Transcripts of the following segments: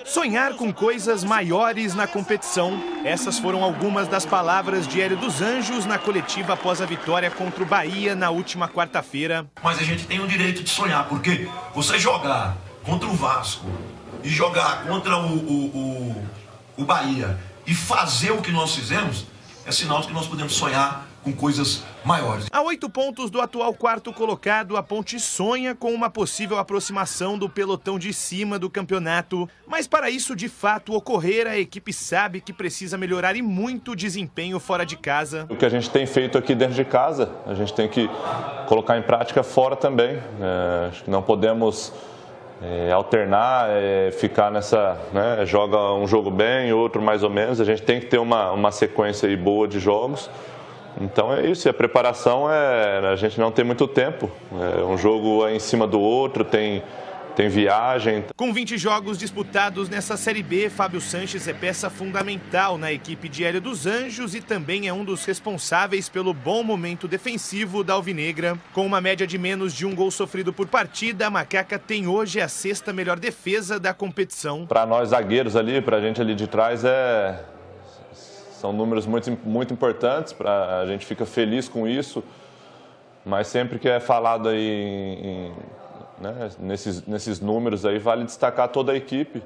Sonhar com coisas maiores na competição. Essas foram algumas das palavras de Hélio dos Anjos na coletiva após a vitória contra o Bahia na última quarta-feira. Mas a gente tem o direito de sonhar, porque você jogar contra o Vasco e jogar contra o Bahia e fazer o que nós fizemos, é sinal de que nós podemos sonhar com coisas maiores. A 8 pontos do atual quarto colocado, a Ponte sonha com uma possível aproximação do pelotão de cima do campeonato. Mas para isso de fato ocorrer, a equipe sabe que precisa melhorar e muito o desempenho fora de casa. O que a gente tem feito aqui dentro de casa, a gente tem que colocar em prática fora também. Acho que não podemos alternar, ficar nessa, joga um jogo bem, outro mais ou menos. A gente tem que ter uma sequência aí boa de jogos. Então é isso, e a preparação a gente não tem muito tempo, um jogo é em cima do outro, tem viagem. Com 20 jogos disputados nessa Série B, Fábio Sanches é peça fundamental na equipe de Hélio dos Anjos e também é um dos responsáveis pelo bom momento defensivo da Alvinegra. Com uma média de menos de 1 gol sofrido por partida, a Macaca tem hoje a 6ª melhor defesa da competição. Para nós zagueiros ali, para a gente ali de trás, são números muito importantes, a gente fica feliz com isso, mas sempre que é falado aí nesses números aí, vale destacar toda a equipe.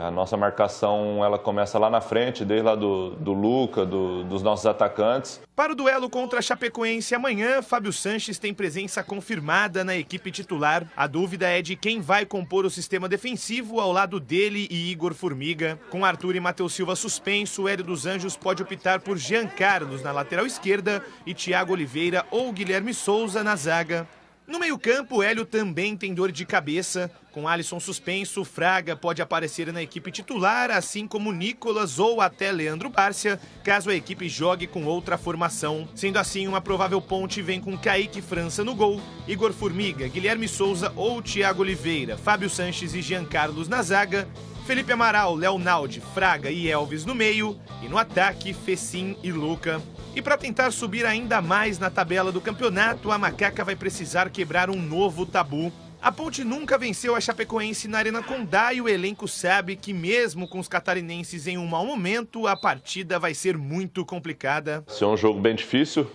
A nossa marcação ela começa lá na frente, desde lá do Luca, dos nossos atacantes. Para o duelo contra a Chapecoense amanhã, Fábio Sanches tem presença confirmada na equipe titular. A dúvida é de quem vai compor o sistema defensivo ao lado dele e Igor Formiga. Com Arthur e Matheus Silva suspenso, o Hélio dos Anjos pode optar por Jean Carlos na lateral esquerda e Thiago Oliveira ou Guilherme Souza na zaga. No meio-campo, Hélio também tem dor de cabeça. Com Alisson suspenso, Fraga pode aparecer na equipe titular, assim como Nicolas ou até Leandro Bárcia, caso a equipe jogue com outra formação. Sendo assim, uma provável ponte vem com Kaique França no gol, Igor Formiga, Guilherme Souza ou Thiago Oliveira, Fábio Sanches e Jean Carlos na zaga, Felipe Amaral, Leonaldi, Fraga e Elvis no meio, e no ataque, Fecim e Luca. E para tentar subir ainda mais na tabela do campeonato, a Macaca vai precisar quebrar um novo tabu. A Ponte nunca venceu a Chapecoense na Arena Condá e o elenco sabe que mesmo com os catarinenses em um mau momento, a partida vai ser muito complicada. Esse é um jogo bem difícil,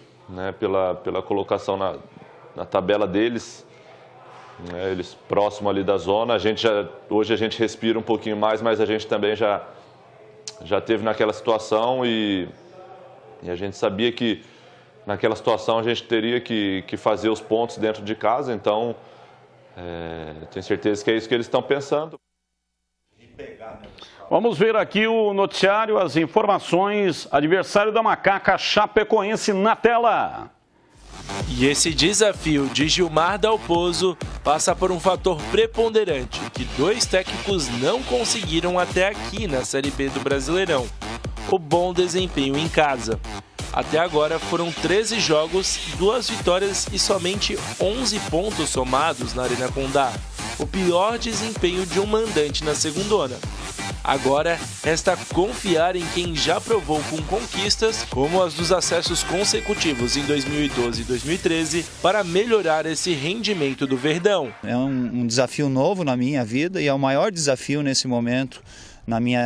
pela colocação na tabela deles. Eles próximo ali da zona. Hoje a gente respira um pouquinho mais, mas a gente também já teve naquela situação e a gente sabia que naquela situação a gente teria que fazer os pontos dentro de casa, então tenho certeza que é isso que eles estão pensando. Vamos ver aqui o noticiário, as informações, adversário da Macaca, Chapecoense na tela. E esse desafio de Gilmar Dalpozo passa por um fator preponderante que 2 técnicos não conseguiram até aqui na Série B do Brasileirão: o bom desempenho em casa. Até agora foram 13 jogos, 2 vitórias e somente 11 pontos somados na Arena Condá, o pior desempenho de um mandante na segundona. Agora, resta confiar em quem já provou com conquistas, como as dos acessos consecutivos em 2012 e 2013, para melhorar esse rendimento do Verdão. É um desafio novo na minha vida e é o maior desafio nesse momento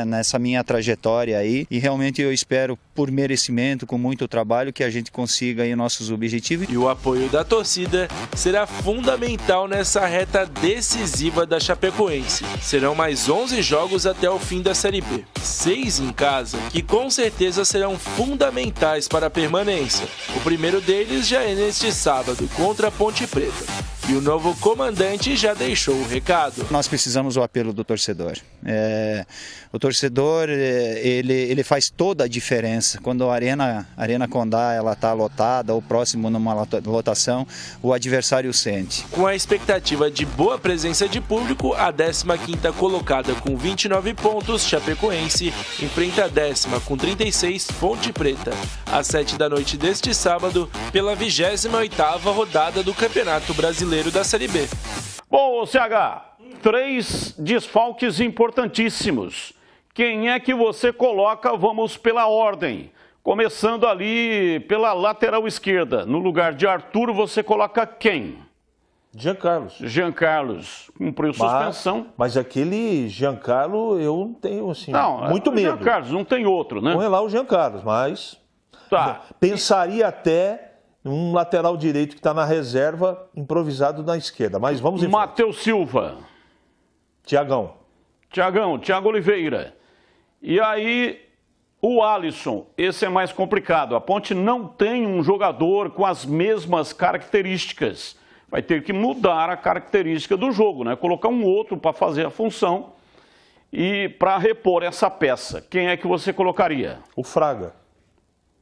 nessa minha trajetória aí, e realmente eu espero, por merecimento, com muito trabalho, que a gente consiga aí nossos objetivos. E o apoio da torcida será fundamental nessa reta decisiva da Chapecoense. Serão mais 11 jogos até o fim da Série B, 6 em casa, que com certeza serão fundamentais para a permanência. O primeiro deles já é neste sábado, contra a Ponte Preta. E o novo comandante já deixou o recado. Nós precisamos do apelo do torcedor. O torcedor, ele faz toda a diferença. Quando a Arena Condá está lotada ou próximo numa lotação, o adversário sente. Com a expectativa de boa presença de público, a 15ª colocada com 29 pontos, Chapecoense, enfrenta a 10ª com 36, Ponte Preta, às 7 da noite deste sábado, pela 28ª rodada do Campeonato Brasileiro da Série B. Bom, CH, 3 desfalques importantíssimos. Quem é que você coloca? Vamos pela ordem. Começando ali pela lateral esquerda. No lugar de Arthur, você coloca quem? Jean Carlos cumpriu suspensão. Mas aquele Giancarlo eu tenho assim, muito medo. Jean Carlos, não tem outro, né? Não é lá o Jean Carlos, mas Tá. pensaria até um lateral direito que está na reserva, improvisado na esquerda. Mas vamos em frente. Matheus Silva. Tiagão, Thiago Oliveira. E aí, o Alisson, esse é mais complicado. A Ponte não tem um jogador com as mesmas características. Vai ter que mudar a característica do jogo, né? Colocar um outro para fazer a função e para repor essa peça. Quem é que você colocaria? o Fraga.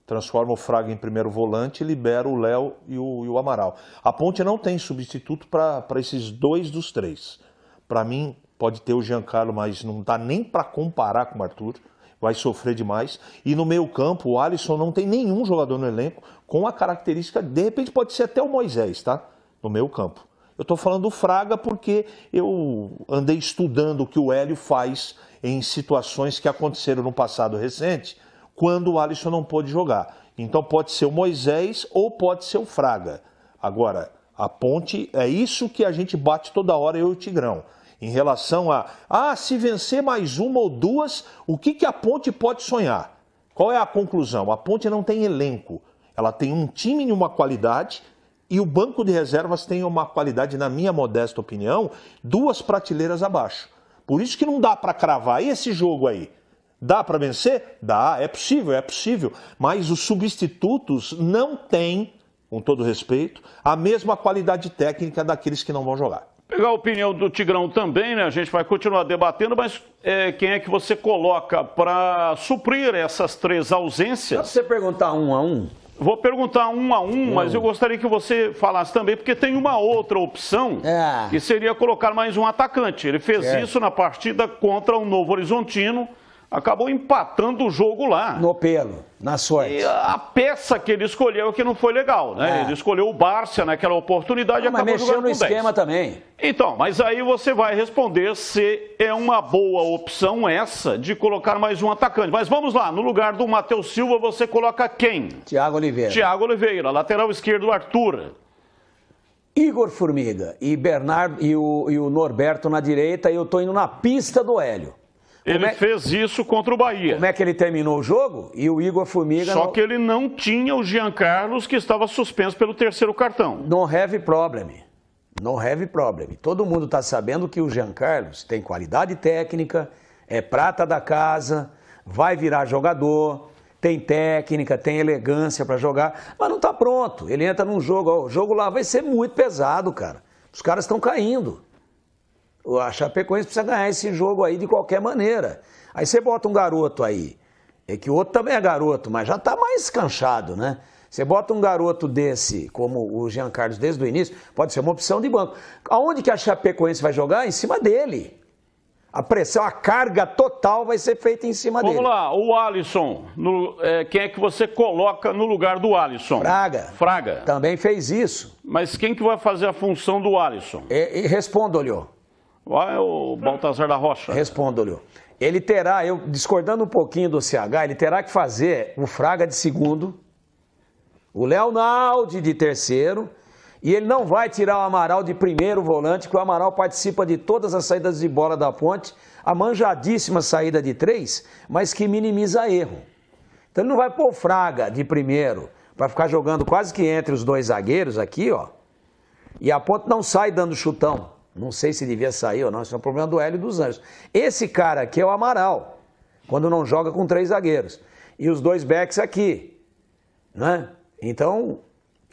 Transforma o Fraga em primeiro volante e libera o Léo e o Amaral. A Ponte não tem substituto para esses dois dos três. Para mim, pode ter o Giancarlo, mas não dá nem para comparar com o Arthur. Vai sofrer demais. E no meio campo, o Alisson não tem nenhum jogador no elenco com a característica, de repente pode ser até o Moisés, tá? No meio campo. Eu estou falando do Fraga porque eu andei estudando o que o Hélio faz em situações que aconteceram no passado recente, quando o Alisson não pôde jogar. Então pode ser o Moisés ou pode ser o Fraga. Agora, a Ponte, é isso que a gente bate toda hora, eu e o Tigrão. Em relação se vencer mais uma ou duas, o que a Ponte pode sonhar? Qual é a conclusão? A Ponte não tem elenco. Ela tem um time e uma qualidade, e o banco de reservas tem uma qualidade, na minha modesta opinião, 2 prateleiras abaixo. Por isso que não dá para cravar. E esse jogo aí? Dá para vencer? Dá, é possível. Mas os substitutos não têm, com todo respeito, a mesma qualidade técnica daqueles que não vão jogar. Pegar a opinião do Tigrão também, né? A gente vai continuar debatendo, mas quem é que você coloca para suprir essas 3 ausências? Dá pra você perguntar 1 a 1? Vou perguntar 1 a 1, mas eu gostaria que você falasse também, porque tem uma outra opção, que seria colocar mais um atacante. Ele fez isso na partida contra o Novo Horizontino, acabou empatando o jogo lá. No pelo, na sorte. E a peça que ele escolheu que não foi legal, né? Ele escolheu o Bárcia naquela oportunidade e acabou mas mexeu jogando no com 10. esquema também. Então, mas aí você vai responder se é uma boa opção essa de colocar mais um atacante. Mas vamos lá, no lugar do Matheus Silva você coloca quem? Thiago Oliveira. Thiago Oliveira, lateral esquerdo Arthur. Igor Formiga e Bernardo e o Norberto na direita, e eu tô indo na pista do Hélio. Ele fez isso contra o Bahia. Como é que ele terminou o jogo? E o Igor Formiga... Só que ele não tinha o Jean Carlos, que estava suspenso pelo 3º cartão. No heavy problem. Todo mundo está sabendo que o Jean Carlos tem qualidade técnica, é prata da casa, vai virar jogador, tem técnica, tem elegância para jogar, mas não está pronto. Ele entra num jogo, o jogo lá vai ser muito pesado, cara. Os caras estão caindo. A Chapecoense precisa ganhar esse jogo aí de qualquer maneira. Aí você bota um garoto aí, que o outro também é garoto, mas já está mais canchado, né? Você bota um garoto desse, como o Jean Carlos desde o início, pode ser uma opção de banco. Aonde que a Chapecoense vai jogar? Em cima dele. A pressão, a carga total vai ser feita em cima dele. Vamos lá, o Alisson. Quem é que você coloca no lugar do Alisson? Fraga. Também fez isso. Mas quem que vai fazer a função do Alisson? Responda-lhe. Vai o Baltazar da Rocha. Responda-lhe. Ele terá, eu discordando um pouquinho do CH, ele terá que fazer o Fraga de segundo, o Leonaldi de terceiro, e ele não vai tirar o Amaral de primeiro volante, porque o Amaral participa de todas as saídas de bola da Ponte, a manjadíssima saída de 3, mas que minimiza erro. Então ele não vai pôr o Fraga de primeiro, para ficar jogando quase que entre os 2 zagueiros aqui, ó, e a Ponte não sai dando chutão. Não sei se devia sair ou não, isso é um problema do Hélio e dos Anjos. Esse cara aqui é o Amaral, quando não joga com 3 zagueiros. E os 2 backs aqui, né? Então,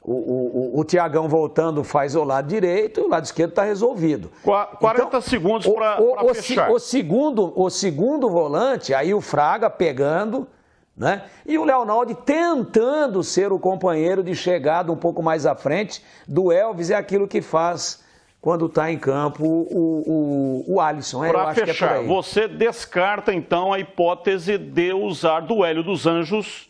o Tiagão voltando faz o lado direito e o lado esquerdo está resolvido. 40 então, segundos para fechar. O segundo volante, aí o Fraga pegando, né? E o Leonaldi tentando ser o companheiro de chegada um pouco mais à frente do Elvis, é aquilo que faz... quando está em campo o Alisson. Para fechar, você descarta então a hipótese de usar do Hélio dos Anjos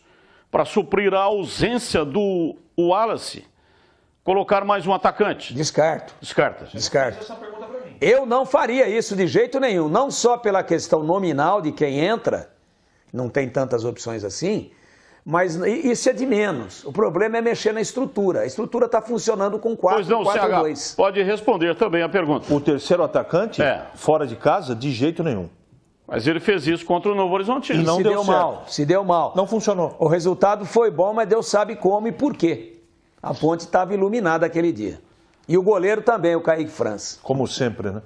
para suprir a ausência do Wallace? Colocar mais um atacante? Descarto. Descarta. Eu não faria isso de jeito nenhum, não só pela questão nominal de quem entra, não tem tantas opções assim, Mas isso é de menos. O problema é mexer na estrutura. A estrutura está funcionando com 4-4-2. Pois não, CH, pode responder também a pergunta. O terceiro atacante, fora de casa, de jeito nenhum. Mas ele fez isso contra o Novo Horizontino. E se deu mal, se deu mal. Não funcionou. O resultado foi bom, mas Deus sabe como e por quê. A Ponte estava iluminada aquele dia. E o goleiro também, o Kaique França. Como sempre, né?